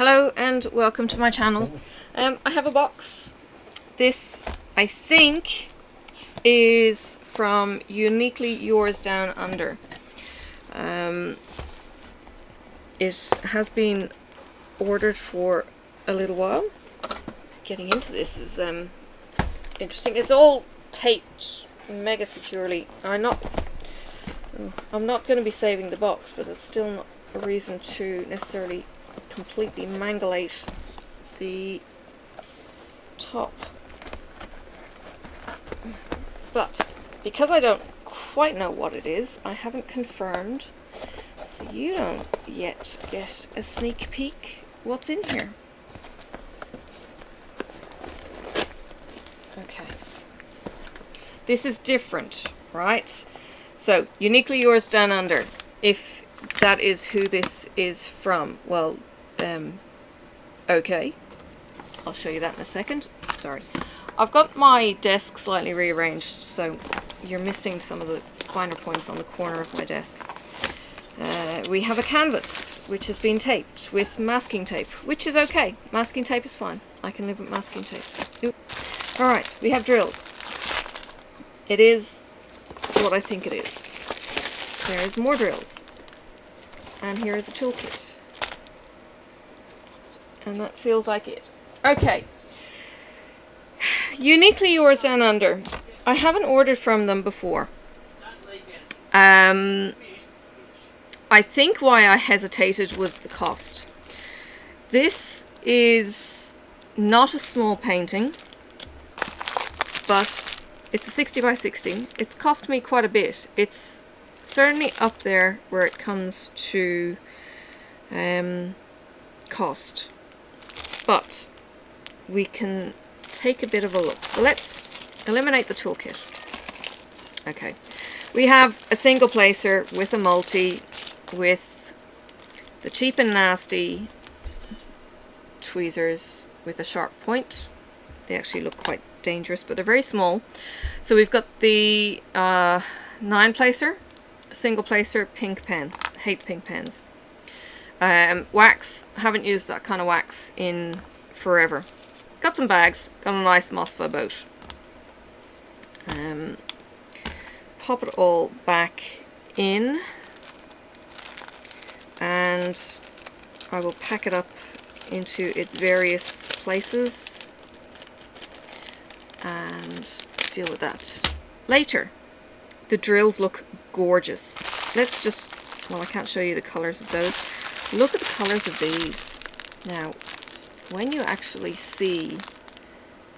Hello and welcome to my channel. I have a box. This, I think, is from Uniquely Yours Down Under. It has been ordered for a little while. Getting into this is interesting. It's all taped mega securely. I'm not going to be saving the box, but it's still not a reason to necessarily completely manglate the top. But because I don't quite know what it is, I haven't confirmed, so you don't yet get a sneak peek what's in here. Okay, this is different, right? So Uniquely Yours Down Under, if that is who this is from, well, okay, I'll show you that in a second. Sorry, I've got my desk slightly rearranged, so you're missing some of the finer points on the corner of my desk. We have a canvas which has been taped with masking tape, which is okay. Masking tape is fine. I can live with masking tape. Alright, we have drills. It is what I think it is. There is more drills. And here is a toolkit. And that feels like it. Okay. Uniquely Yours Down Under. I haven't ordered from them before. I think why I hesitated was the cost. This is not a small painting, but it's a 60 by 60. It's cost me quite a bit. It's certainly up there where it comes to cost. But we can take a bit of a look. So let's eliminate the toolkit. Okay. We have a single placer with a multi with the cheap and nasty tweezers with a sharp point. They actually look quite dangerous, but they're very small. So we've got the 9 placer, single placer, pink pen. Hate pink pens. Wax, haven't used that kind of wax in forever. Got some bags, got a nice Mosfa boat. Pop it all back in, and I will pack it up into its various places and deal with that later. The drills look gorgeous. Let's just, well, I can't show you the colors of those. Look at the colors of these. Now, when you actually see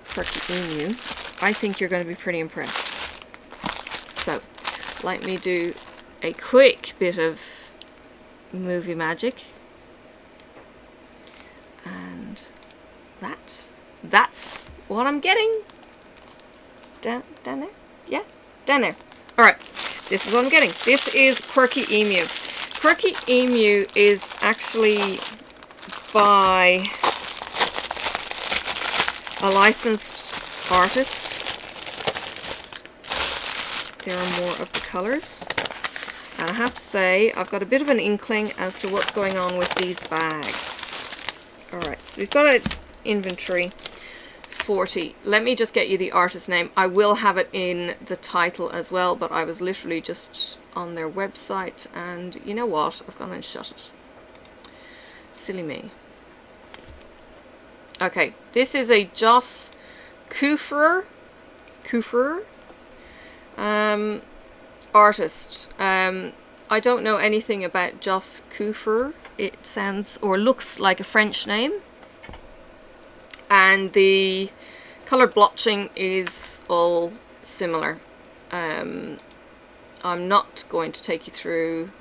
Quirky Emu, I think you're going to be pretty impressed. So, let me do a quick bit of movie magic. And that's what I'm getting. Down there? Yeah, down there. Alright, this is what I'm getting. This is Quirky Emu. Quirky Emu is actually by a licensed artist. There are more of the colors. And I have to say, I've got a bit of an inkling as to what's going on with these bags. Alright, so we've got an inventory 40. Let me just get you the artist name. I will have it in the title as well, but I was literally just on their website, and you know what? I've gone and shut it. Silly me. Okay, this is a Joss Kufer artist. I don't know anything about Joss Kufer. It sounds or looks like a French name. And the color blotching is all similar. I'm not going to take you through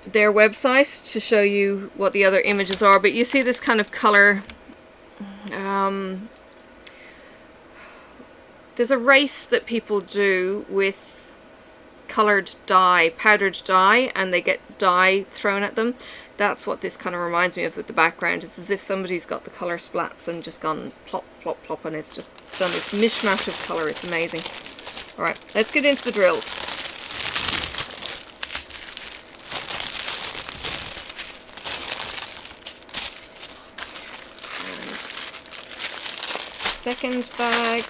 their website to show you what the other images are, but you see this kind of color. There's a race that people do with colored dye, powdered dye, and they get dye thrown at them. That's what this kind of reminds me of with the background. It's as if somebody's got the color splats and just gone plop, plop, plop, and it's just done this mishmash of color. It's amazing. Alright, let's get into the drills. second bag.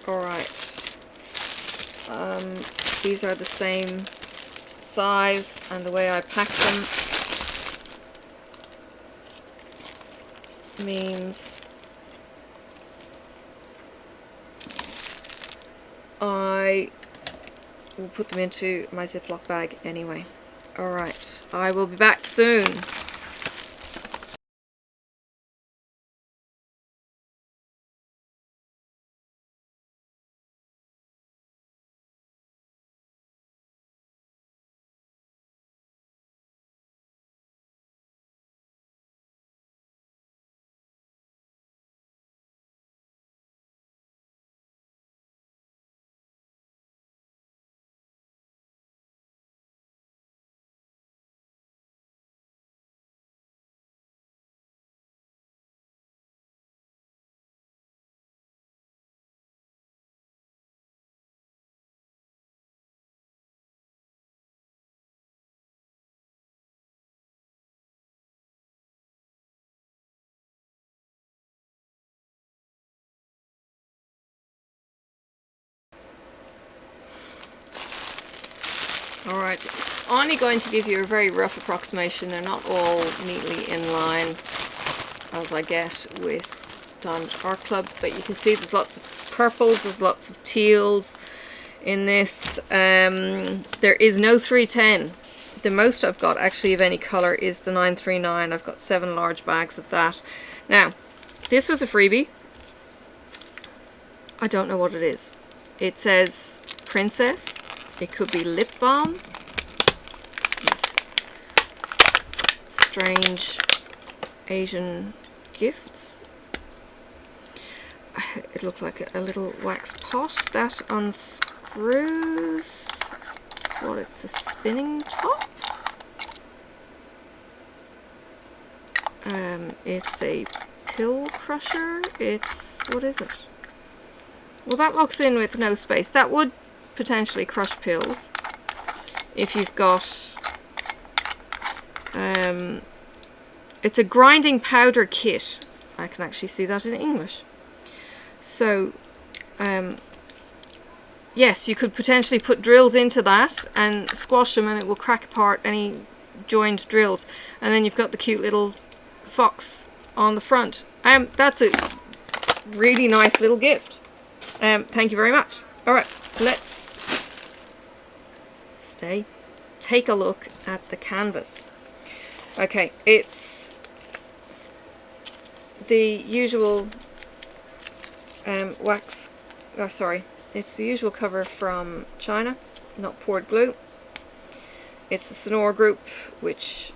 Alright, these are the same size, and the way I pack them means I will put them into my Ziploc bag anyway. Alright, I will be back soon. Alright, it's only going to give you a very rough approximation. They're not all neatly in line as I get with Diamond Art Club, but you can see there's lots of purples, there's lots of teals in this. There is no 310. The most I've got actually of any colour is the 939. I've got 7 large bags of that. Now, this was a freebie. I don't know what it is. It says Princess. It could be lip balm. These strange Asian gifts. It looks like a little wax pot that unscrews. That's what it's a spinning top. It's a pill crusher. It's, what is it? Well, that locks in with no space. That would potentially crush pills if you've got it's a grinding powder kit. I can actually see that in English. So yes, you could potentially put drills into that and squash them and it will crack apart any joined drills, and then you've got the cute little fox on the front. That's a really nice little gift. Thank you very much. Alright, let's take a look at the canvas. Okay, it's the usual it's the usual cover from China, not poured glue. It's the Sonora group, which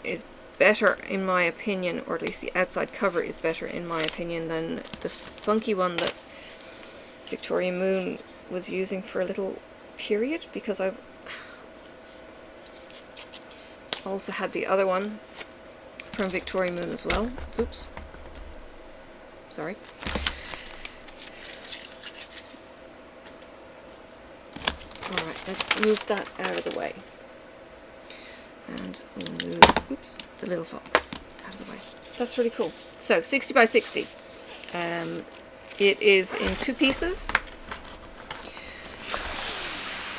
is better in my opinion, or at least the outside cover is better in my opinion than the funky one that Victoria Moon was using for a little period, because I've also had the other one from Victoria Moon as well. Oops. Sorry. Alright, let's move that out of the way. And we'll move, oops, the little fox out of the way. That's really cool. So, 60 by 60. It is in 2 pieces,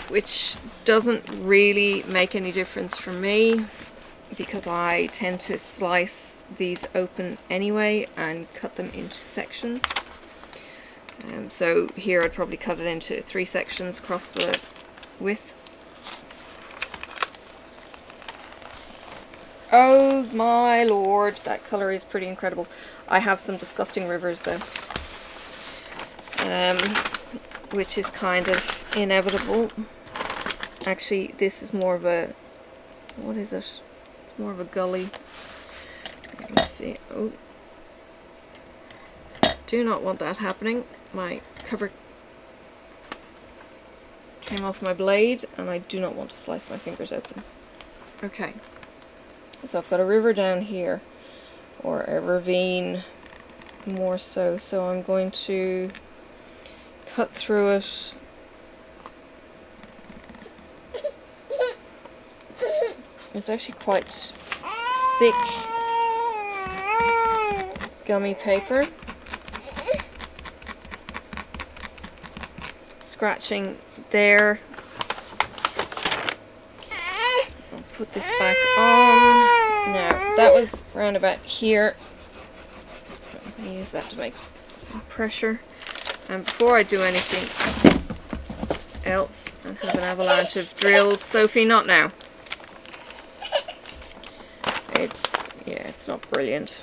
which doesn't really make any difference for me because I tend to slice these open anyway and cut them into sections. So here I'd probably cut it into 3 sections across the width. Oh my lord, that colour is pretty incredible. I have some disgusting rivers though, which is kind of inevitable. Actually, this is more of a, what is it? It's more of a gully. Let's see. Oh, do not want that happening. My cover came off my blade and I do not want to slice my fingers open. Okay, so I've got a river down here, or a ravine more so, so I'm going to cut through it It's actually quite thick gummy paper. Scratching there. I'll put this back on. Now, that was round about here. I'm going to use that to make some pressure. And before I do anything else and have an avalanche of drills, Sophie, not now. It's not brilliant.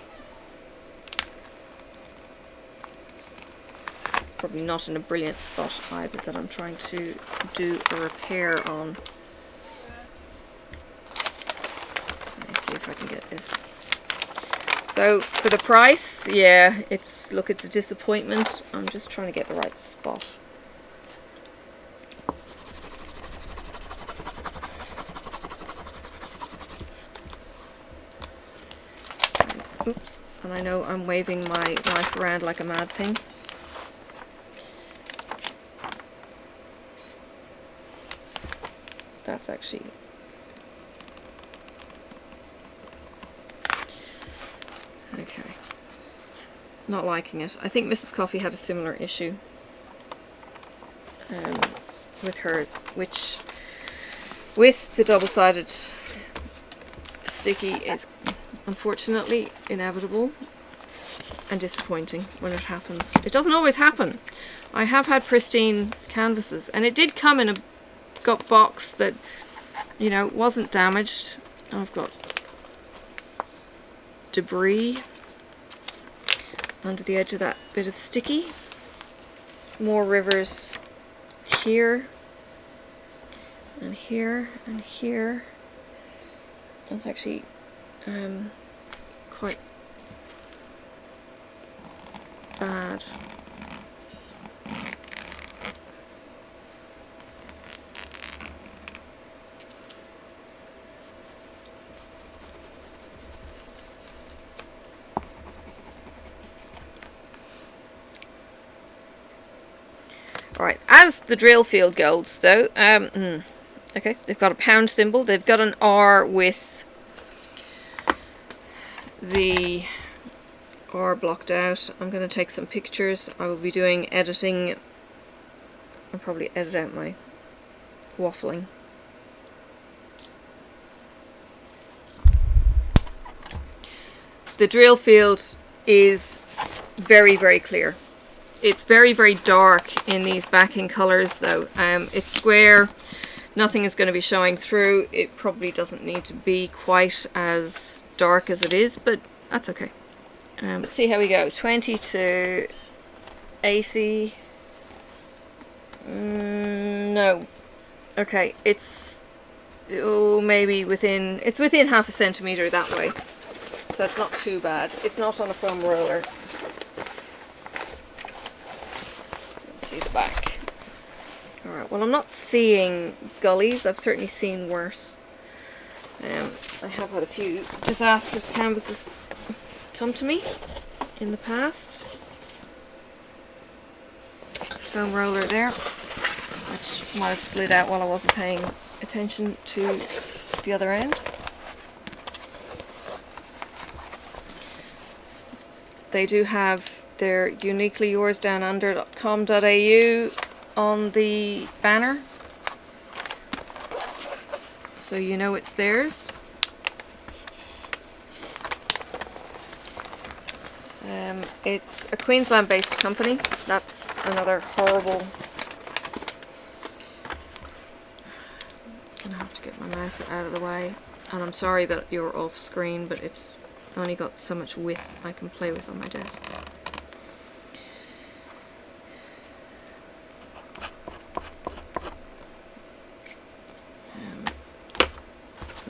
Probably not in a brilliant spot either that I'm trying to do a repair on. Let me see if I can get this. So for the price, yeah, it's a disappointment. I'm just trying to get the right spot. Oops, and I know I'm waving my knife around like a mad thing. That's actually... okay. Not liking it. I think Mrs. Coffee had a similar issue with hers, which with the double-sided sticky is unfortunately inevitable and disappointing when it happens. It doesn't always happen. I have had pristine canvases, and it did come in a box that, you know, wasn't damaged. I've got debris under the edge of that bit of sticky. More rivers here and here and here. It's actually quite bad. Alright, as the drill field goes though, okay, they've got a pound symbol, they've got an R with the R blocked out. I'm going to take some pictures. I will be doing editing. I'll probably edit out my waffling. The drill field is very, very clear. It's very, very dark in these backing colors though. It's square. Nothing is going to be showing through. It probably doesn't need to be quite as dark as it is, but that's okay. Let's see how we go. 20 to 80. No. Okay, it's maybe within, it's within half a centimetre that way. So it's not too bad. It's not on a foam roller. Let's see the back. Alright, well, I'm not seeing gullies. I've certainly seen worse. I have had a few disastrous canvases come to me in the past. Foam roller there, which might have slid out while I wasn't paying attention to the other end. They do have their uniquelyyours.com.au on the banner, so you know it's theirs. It's a Queensland based company. That's another horrible... I'm gonna have to get my mouse out of the way, and I'm sorry that you're off screen, but it's only got so much width I can play with on my desk.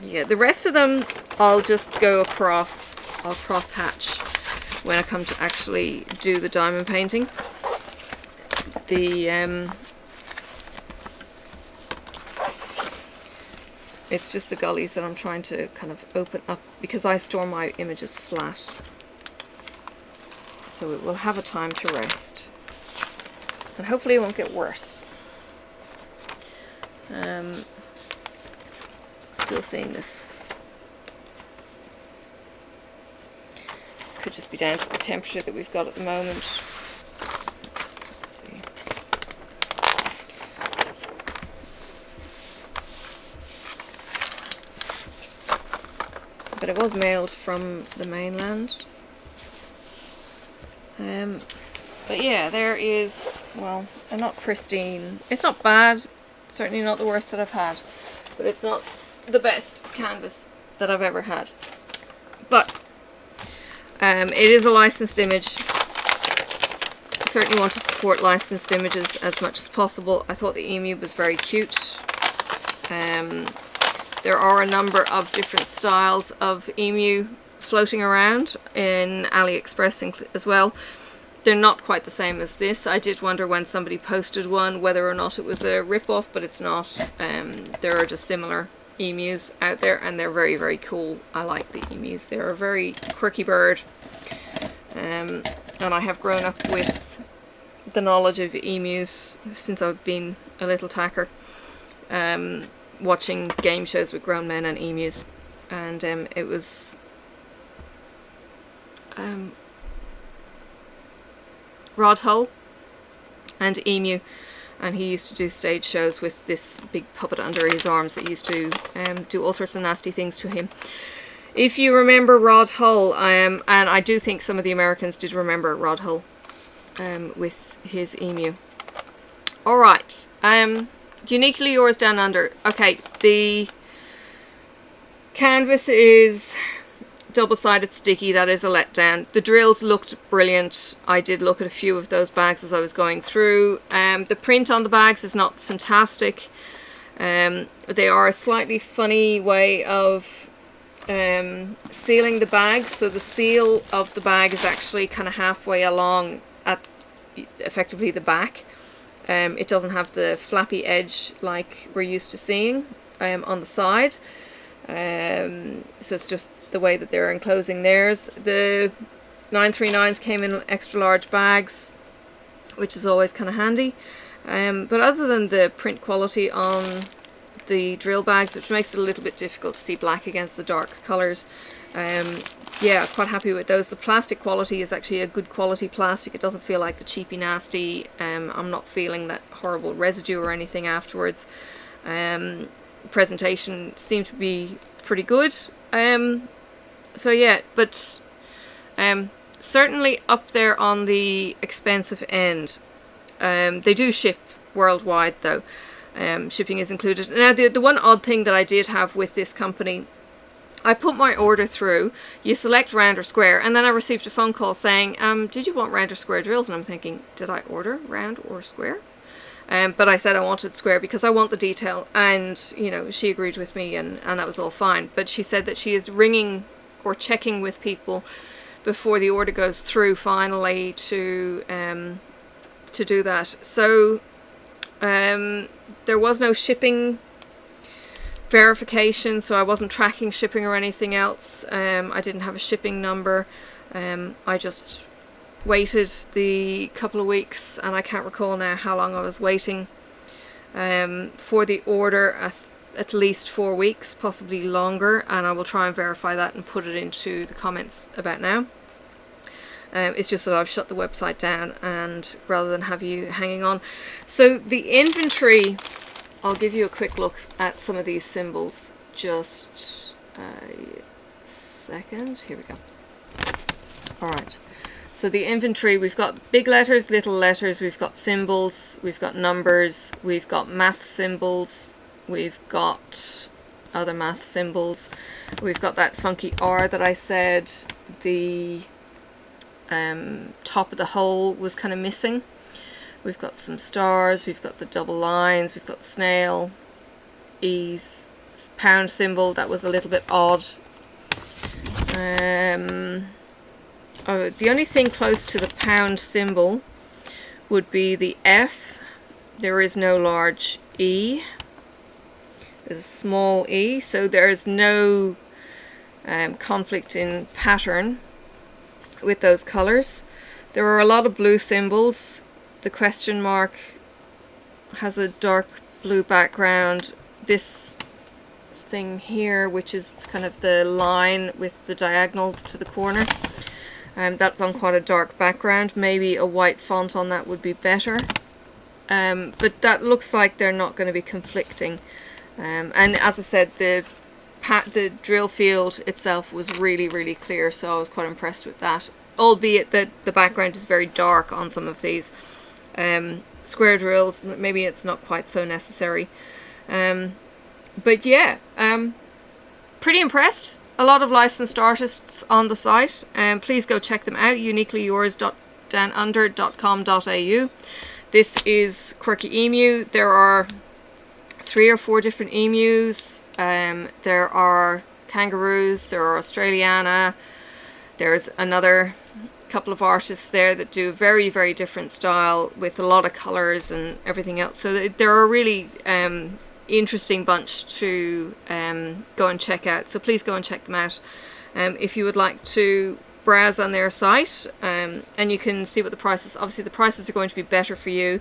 Yeah, the rest of them I'll just go across, I'll cross hatch when I come to actually do the diamond painting. It's just the gullies that I'm trying to kind of open up, because I store my images flat, so it will have a time to rest, and hopefully it won't get worse. Still seeing this could just be down to the temperature that we've got at the moment. Let's see. But it was mailed from the mainland. But yeah, there is, well, a not pristine. It's not bad, certainly not the worst that I've had, but it's not the best canvas that I've ever had. But it is a licensed image. I certainly want to support licensed images as much as possible. I thought the emu was very cute. There are a number of different styles of emu floating around in AliExpress as well. They're not quite the same as this. I did wonder when somebody posted one whether or not it was a rip-off, but it's not. There are just similar emus out there, and they're very, very cool. I like the emus. They're a very quirky bird, and I have grown up with the knowledge of emus since I've been a little tacker, watching game shows with grown men and emus, and it was Rod Hull and emu, and he used to do stage shows with this big puppet under his arms that used to do all sorts of nasty things to him. If you remember Rod Hull, and I do think some of the Americans did remember Rod Hull with his emu. Alright, Uniquely Yours Down Under. Okay, the canvas is double-sided sticky. That is a letdown. The drills looked brilliant. I did look at a few of those bags as I was going through. The print on the bags is not fantastic. They are a slightly funny way of sealing the bag, so the seal of the bag is actually kind of halfway along at effectively the back. It doesn't have the flappy edge like we're used to seeing on the side. So it's just the way that they're enclosing theirs. The 939s came in extra large bags, which is always kind of handy. But other than the print quality on the drill bags, which makes it a little bit difficult to see black against the dark colours, yeah, quite happy with those. The plastic quality is actually a good quality plastic. It doesn't feel like the cheapy nasty. I'm not feeling that horrible residue or anything afterwards. Presentation seemed to be pretty good. So yeah, but certainly up there on the expensive end. They do ship worldwide though. Shipping is included. Now the one odd thing that I did have with this company, I put my order through, you select round or square, and then I received a phone call saying, did you want round or square drills? And I'm thinking, did I order round or square? But I said I wanted square because I want the detail, and you know, she agreed with me, and that was all fine. But she said that she is ringing or checking with people before the order goes through finally to do that. So there was no shipping verification, so I wasn't tracking shipping or anything else. I didn't have a shipping number. I just waited the couple of weeks, and I can't recall now how long I was waiting for the order. At least 4 weeks, possibly longer, and I will try and verify that and put it into the comments about now. It's just that I've shut the website down, and rather than have you hanging on. So the inventory, I'll give you a quick look at some of these symbols. Just a second. Here we go. Alright, so the inventory, we've got big letters, little letters, we've got symbols, we've got numbers, we've got math symbols, we've got other math symbols, we've got that funky R that I said. The top of the hole was kind of missing. We've got some stars, we've got the double lines, we've got the snail, E's, pound symbol, that was a little bit odd. The only thing close to the pound symbol would be the F. There is no large E. There's a small e, so there's no conflict in pattern with those colors. There are a lot of blue symbols. The question mark has a dark blue background. This thing here, which is kind of the line with the diagonal to the corner, That's on quite a dark background. Maybe a white font on that would be better. But that looks like they're not going to be conflicting. And as I said, the drill field itself was really, really clear, so I was quite impressed with that. Albeit that the background is very dark on some of these square drills. Maybe it's not quite so necessary. But yeah, pretty impressed. A lot of licensed artists on the site. Please go check them out. uniquelyyours.downunder.com.au. This is Quirky Emu. There are 3 or 4 different emus. There are kangaroos. There are Australiana. There's another couple of artists there that do very, very different style with a lot of colors and everything else. So they're a really interesting bunch to go and check out. So please go and check them out. If you would like to browse on their site, and you can see what the prices. Obviously the prices are going to be better for you.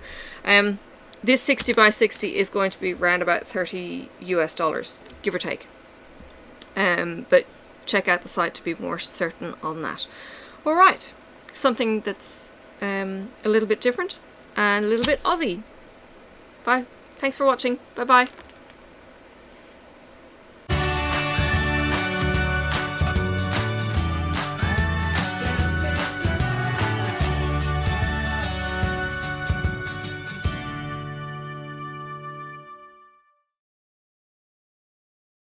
This 60 by 60 is going to be around about $30 US, give or take. But check out the site to be more certain on that. Alright, something that's a little bit different and a little bit Aussie. Bye. Thanks for watching. Bye bye.